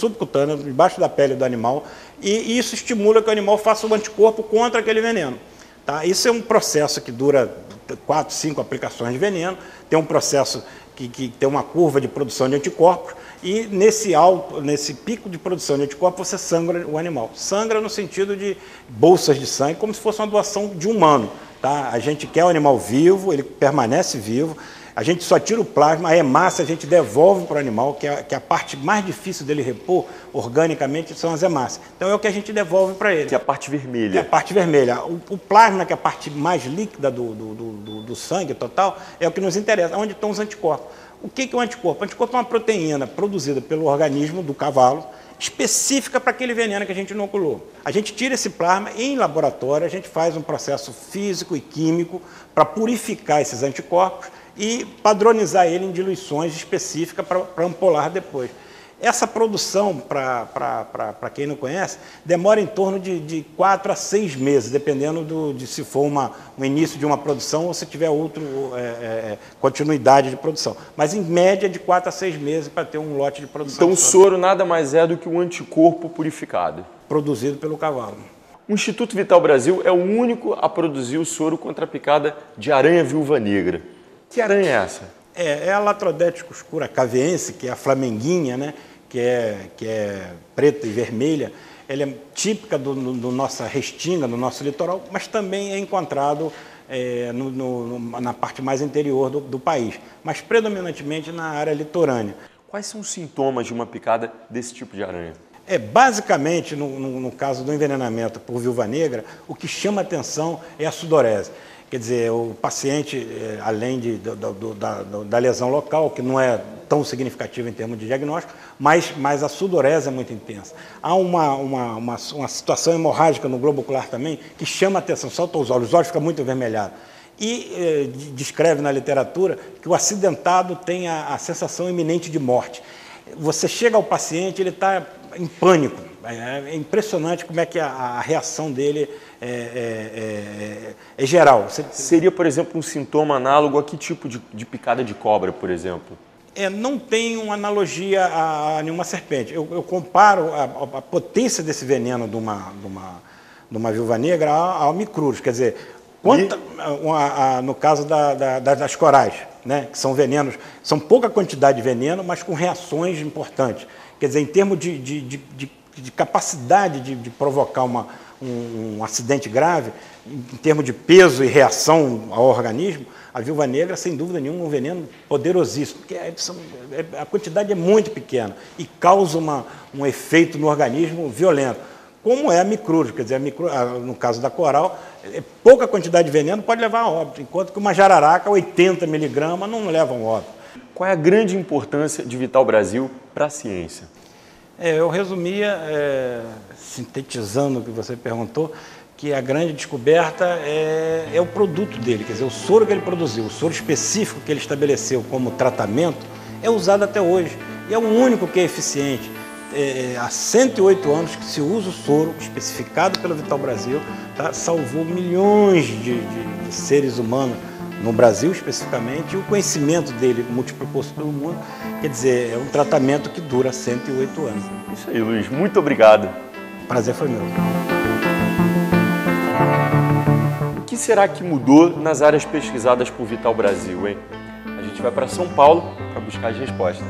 subcutânea, debaixo da pele do animal, e isso estimula que o animal faça um anticorpo contra aquele veneno. Tá? Isso é um processo que dura 4, 5 aplicações de veneno, tem um processo que tem uma curva de produção de anticorpos, e nesse pico de produção de anticorpos você sangra o animal. Sangra no sentido de bolsas de sangue, como se fosse uma doação de humano. Tá? A gente quer o animal vivo, ele permanece vivo, a gente só tira o plasma, a hemácia a gente devolve para o animal, que é a parte mais difícil dele repor organicamente, são as hemácias. Então é o que a gente devolve para ele. Que é a parte vermelha. Que é a parte vermelha. O plasma, que é a parte mais líquida do sangue total, é o que nos interessa, onde estão os anticorpos. O que é o anticorpo? O anticorpo é uma proteína produzida pelo organismo do cavalo, específica para aquele veneno que a gente inoculou. A gente tira esse plasma e, em laboratório, a gente faz um processo físico e químico para purificar esses anticorpos e padronizar ele em diluições específicas para ampolar depois. Essa produção, para quem não conhece, demora em torno de 4 a 6 meses, dependendo de se for um início de uma produção ou se tiver outra continuidade de produção. Mas, em média, de 4 a 6 meses para ter um lote de produção. Então, o soro nada mais é do que um anticorpo purificado. Produzido pelo cavalo. O Instituto Vital Brasil é o único a produzir o soro contra a picada de aranha viúva negra. Que aranha é essa? É a Latrodectes cuscura caviense, que é a flamenguinha, né? Que é preta e vermelha. Ela é típica do nossa restinga, do nosso litoral, mas também é encontrado na parte mais interior do país, mas predominantemente na área litorânea. Quais são os sintomas de uma picada desse tipo de aranha? Basicamente, no caso do envenenamento por viúva negra, o que chama atenção é a sudorese. Quer dizer, o paciente, além da lesão local, que não é tão significativa em termos de diagnóstico, mas a sudorese é muito intensa. Há uma situação hemorrágica no globo ocular também, que chama a atenção, salta os olhos ficam muito avermelhados. E descreve na literatura que o acidentado tem a sensação iminente de morte. Você chega ao paciente, ele está em pânico. É impressionante como é que a reação dele é geral. Seria, por exemplo, um sintoma análogo a que tipo de picada de cobra, por exemplo? Não tem uma analogia a nenhuma serpente. Eu comparo a potência desse veneno de uma viúva negra ao micrurus. Quer dizer, no caso das corais, né, que são venenos, são pouca quantidade de veneno, mas com reações importantes. Quer dizer, em termos de capacidade de provocar um acidente grave, em termos de peso e reação ao organismo, a viúva negra, sem dúvida nenhuma, é um veneno poderosíssimo, porque a quantidade é muito pequena e causa um efeito no organismo violento, como é a micrurus. Quer dizer, no caso da coral, pouca quantidade de veneno pode levar a óbito, enquanto que uma jararaca, 80 miligramas, não leva a óbito. Qual é a grande importância de Vital Brasil para a ciência? Eu resumia, sintetizando o que você perguntou, que a grande descoberta é o produto dele, quer dizer, o soro que ele produziu, o soro específico que ele estabeleceu como tratamento, é usado até hoje. E é o único que é eficiente. Há 108 anos que se usa o soro especificado pelo Vital Brasil, tá? Salvou milhões de seres humanos no Brasil especificamente, e o conhecimento dele multiplicou-se pelo mundo. Quer dizer, é um tratamento que dura 108 anos. Isso aí, Luiz. Muito obrigado. O prazer foi meu. O que será que mudou nas áreas pesquisadas por Vital Brasil, hein? A gente vai para São Paulo para buscar as respostas.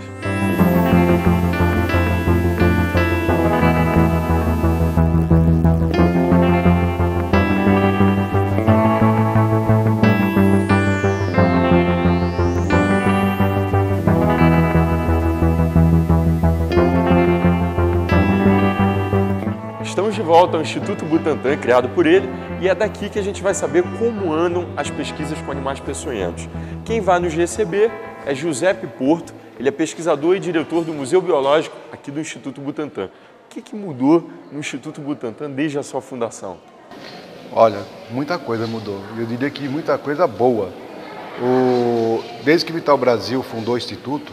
Estamos de volta ao Instituto Butantan, criado por ele, e é daqui que a gente vai saber como andam as pesquisas com animais peçonhentos. Quem vai nos receber é Giuseppe Porto, ele é pesquisador e diretor do Museu Biológico aqui do Instituto Butantan. O que mudou no Instituto Butantan desde a sua fundação? Olha, muita coisa mudou. Eu diria que muita coisa boa. Desde que Vital Brasil fundou o Instituto,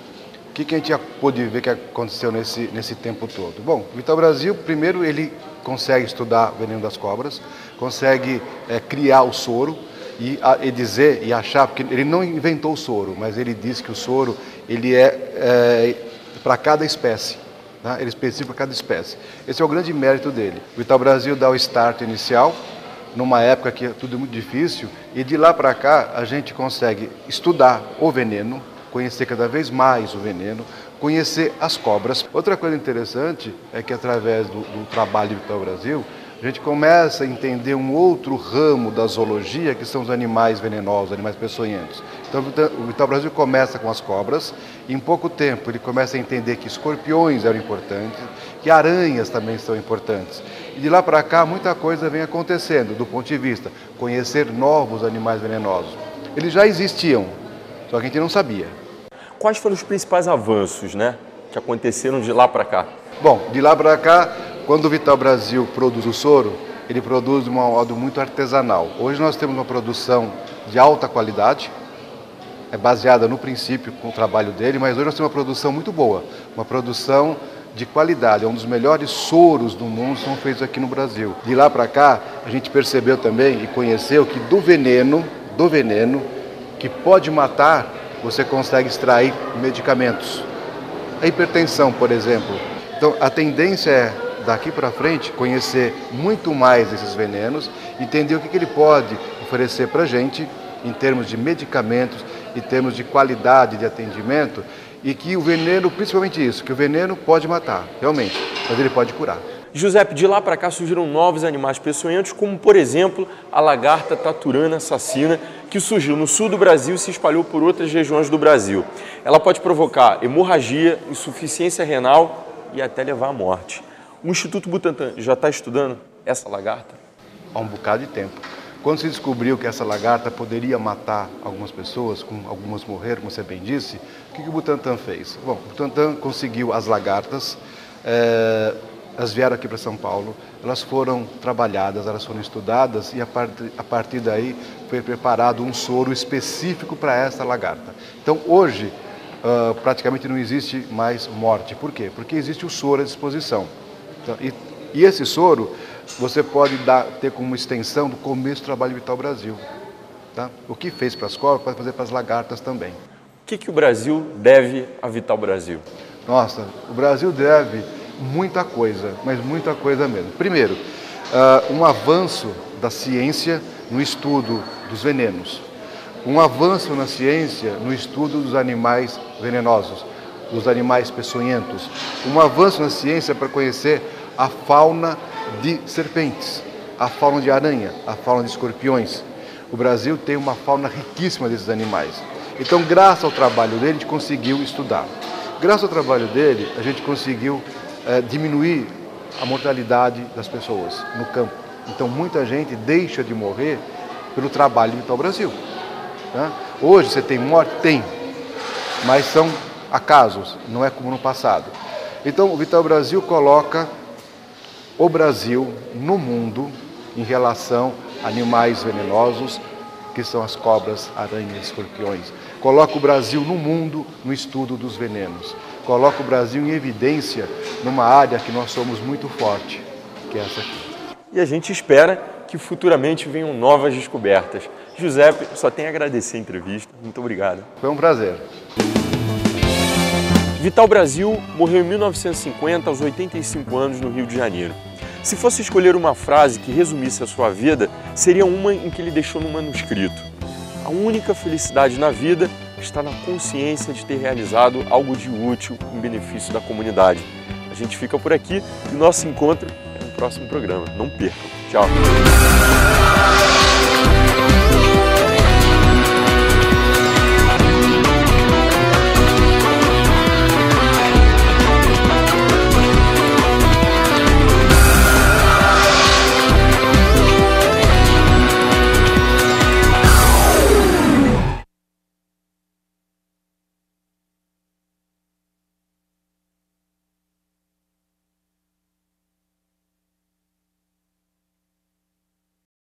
o que a gente já pôde ver que aconteceu nesse tempo todo? Bom, Vital Brasil, primeiro, ele consegue estudar o veneno das cobras, consegue criar o soro e dizer e achar, porque ele não inventou o soro, mas ele diz que o soro ele é para cada espécie. Tá? Ele é específico para cada espécie. Esse é o grande mérito dele. O Vital Brasil dá o start inicial, numa época que tudo é muito difícil, e de lá para cá a gente consegue estudar o veneno, conhecer cada vez mais o veneno, conhecer as cobras. Outra coisa interessante é que através do trabalho do Vital Brasil, a gente começa a entender um outro ramo da zoologia, que são os animais venenosos, animais peçonhentos. Então o Vital Brasil começa com as cobras, e em pouco tempo ele começa a entender que escorpiões eram importantes, que aranhas também são importantes. E de lá para cá muita coisa vem acontecendo do ponto de vista conhecer novos animais venenosos. Eles já existiam, só que a gente não sabia. Quais foram os principais avanços, né, que aconteceram de lá para cá? Bom, de lá para cá, quando o Vital Brasil produz o soro, ele produz de um modo muito artesanal. Hoje nós temos uma produção de alta qualidade, é baseada no princípio com o trabalho dele, mas hoje nós temos uma produção muito boa, uma produção de qualidade. É um dos melhores soros do mundo são feitos aqui no Brasil. De lá para cá, a gente percebeu também e conheceu que do veneno que pode matar, você consegue extrair medicamentos. A hipertensão, por exemplo. Então, a tendência é, daqui para frente, conhecer muito mais desses venenos, entender o que ele pode oferecer para a gente em termos de medicamentos, em termos de qualidade de atendimento, e que o veneno, principalmente isso, que o veneno pode matar, realmente, mas ele pode curar. Giuseppe, de lá para cá surgiram novos animais peçonhentos, como, por exemplo, a lagarta taturana assassina, que surgiu no sul do Brasil e se espalhou por outras regiões do Brasil. Ela pode provocar hemorragia, insuficiência renal e até levar à morte. O Instituto Butantan já está estudando essa lagarta? Há um bocado de tempo. Quando se descobriu que essa lagarta poderia matar algumas pessoas, algumas morreram, como você bem disse, o que o Butantan fez? Bom, o Butantan conseguiu as lagartas, elas vieram aqui para São Paulo, elas foram trabalhadas, elas foram estudadas e a partir daí foi preparado um soro específico para essa lagarta. Então hoje praticamente não existe mais morte. Por quê? Porque existe o soro à disposição. Então, e esse soro você pode ter como extensão do começo do trabalho do Vital Brasil. Tá? O que fez para as cobras pode fazer para as lagartas também. O que o Brasil deve a Vital Brasil? Nossa, o Brasil deve muita coisa, mas muita coisa mesmo. Primeiro, um avanço da ciência no estudo dos venenos. Um avanço na ciência no estudo dos animais venenosos, dos animais peçonhentos. Um avanço na ciência para conhecer a fauna de serpentes, a fauna de aranha, a fauna de escorpiões. O Brasil tem uma fauna riquíssima desses animais. Então, graças ao trabalho dele, a gente conseguiu estudar. Graças ao trabalho dele, a gente conseguiu diminuir a mortalidade das pessoas no campo. Então, muita gente deixa de morrer pelo trabalho do Vital Brasil. Tá? Hoje, você tem morte? Tem. Mas são acasos, não é como no passado. Então, o Vital Brasil coloca o Brasil no mundo em relação a animais venenosos, que são as cobras, aranhas, escorpiões. Coloca o Brasil no mundo no estudo dos venenos. Coloca o Brasil em evidência numa área que nós somos muito forte, que é essa aqui. E a gente espera que futuramente venham novas descobertas. Giuseppe, só tenho a agradecer a entrevista. Muito obrigado. Foi um prazer. Vital Brasil morreu em 1950, aos 85 anos, no Rio de Janeiro. Se fosse escolher uma frase que resumisse a sua vida, seria uma em que ele deixou no manuscrito. A única felicidade na vida está na consciência de ter realizado algo de útil em benefício da comunidade. A gente fica por aqui e o nosso encontro é no próximo programa. Não percam. Tchau.